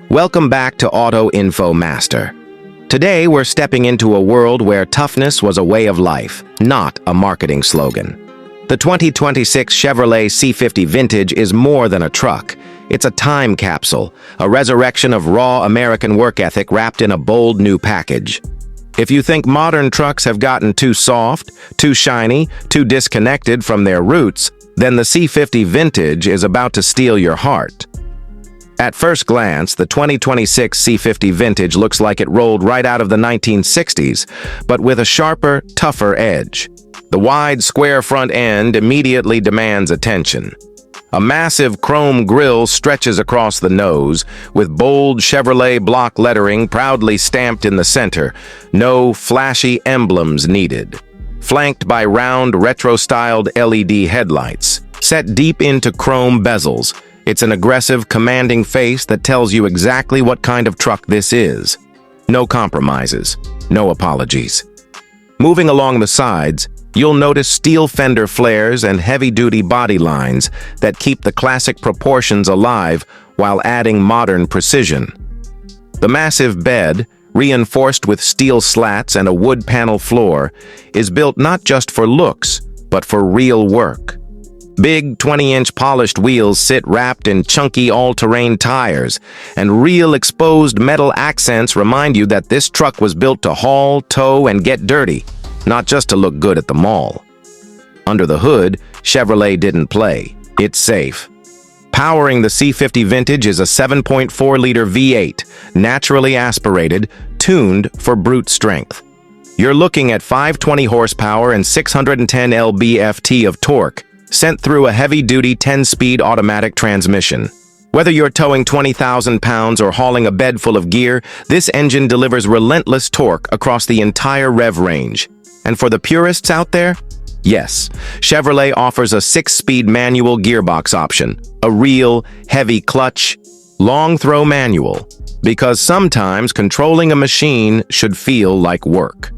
Welcome back to Auto Info Master. Today we're stepping into a world where toughness was a way of life, not a marketing slogan. The 2026 Chevrolet C50 Vintage is more than a truck. It's a time capsule, a resurrection of raw American work ethic wrapped in a bold new package. If you think modern trucks have gotten too soft, too shiny, too disconnected from their roots, then the C50 Vintage is about to steal your heart. At first glance, the 2026 C50 Vintage looks like it rolled right out of the 1960s, but with a sharper, tougher edge. The wide, square front end immediately demands attention. A massive chrome grille stretches across the nose, with bold Chevrolet block lettering proudly stamped in the center. No flashy emblems needed. Flanked by round, retro-styled LED headlights, set deep into chrome bezels, it's an aggressive, commanding face that tells you exactly what kind of truck this is. No compromises, no apologies. Moving along the sides, you'll notice steel fender flares and heavy-duty body lines that keep the classic proportions alive while adding modern precision. The massive bed, reinforced with steel slats and a wood panel floor, is built not just for looks, but for real work. Big 20-inch polished wheels sit wrapped in chunky all-terrain tires, and real exposed metal accents remind you that this truck was built to haul, tow, and get dirty, not just to look good at the mall. Under the hood, Chevrolet didn't play. It's safe. Powering the C50 Vintage is a 7.4-liter V8, naturally aspirated, tuned for brute strength. You're looking at 520 horsepower and 610 lb-ft of torque, sent through a heavy-duty 10-speed automatic transmission. Whether you're towing 20,000 pounds or hauling a bed full of gear, this engine delivers relentless torque across the entire rev range. And for the purists out there, yes, Chevrolet offers a 6-speed manual gearbox option, a real, heavy clutch, long-throw manual, because sometimes controlling a machine should feel like work.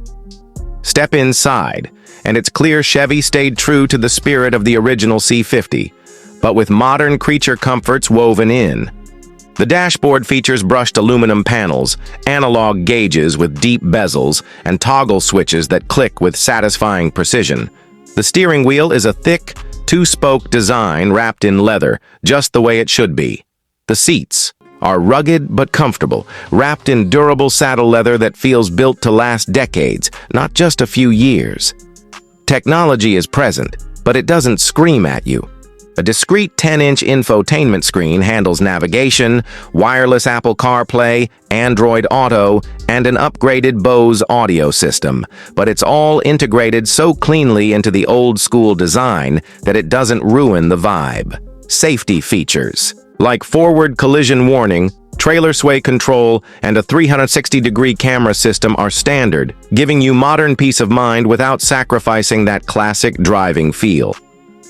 Step inside, and it's clear Chevy stayed true to the spirit of the original C50, but with modern creature comforts woven in. The dashboard features brushed aluminum panels, analog gauges with deep bezels, and toggle switches that click with satisfying precision. The steering wheel is a thick, two-spoke design wrapped in leather, just the way it should be. The seats are rugged but comfortable, wrapped in durable saddle leather that feels built to last decades, not just a few years. Technology is present, but it doesn't scream at you. A discrete 10-inch infotainment screen handles navigation, wireless Apple CarPlay, Android Auto, and an upgraded Bose audio system, but it's all integrated so cleanly into the old-school design that it doesn't ruin the vibe. Safety features, like forward collision warning, trailer sway control, and a 360-degree camera system are standard, giving you modern peace of mind without sacrificing that classic driving feel.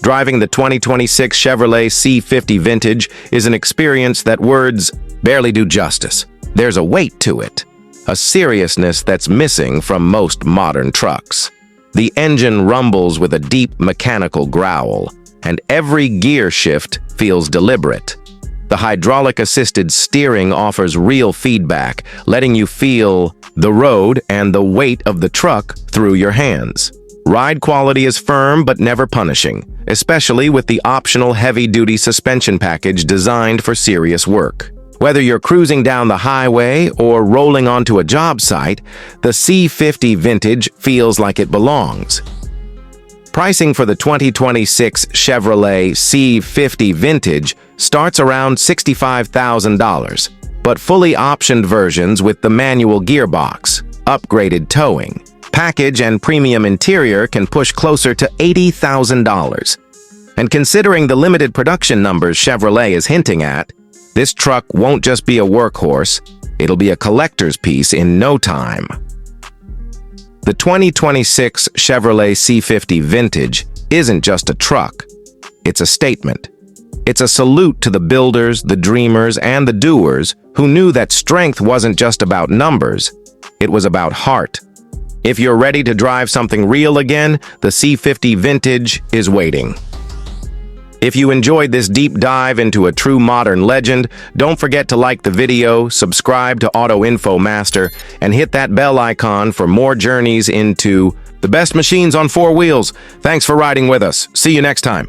Driving the 2026 Chevrolet C50 Vintage is an experience that words barely do justice. There's a weight to it, a seriousness that's missing from most modern trucks. The engine rumbles with a deep mechanical growl, and every gear shift feels deliberate. The hydraulic-assisted steering offers real feedback, letting you feel the road and the weight of the truck through your hands. Ride quality is firm but never punishing, especially with the optional heavy-duty suspension package designed for serious work. Whether you're cruising down the highway or rolling onto a job site, the C50 Vintage feels like it belongs. Pricing for the 2026 Chevrolet C50 Vintage starts around $65,000, but fully optioned versions with the manual gearbox, upgraded towing, package, and premium interior can push closer to $80,000. And considering the limited production numbers Chevrolet is hinting at, this truck won't just be a workhorse, it'll be a collector's piece in no time. The 2026 Chevrolet C50 Vintage isn't just a truck, it's a statement. It's a salute to the builders, the dreamers, and the doers who knew that strength wasn't just about numbers, it was about heart. If you're ready to drive something real again, the C50 Vintage is waiting. If you enjoyed this deep dive into a true modern legend, don't forget to like the video, subscribe to Auto Info Master, and hit that bell icon for more journeys into the best machines on four wheels. Thanks for riding with us. See you next time.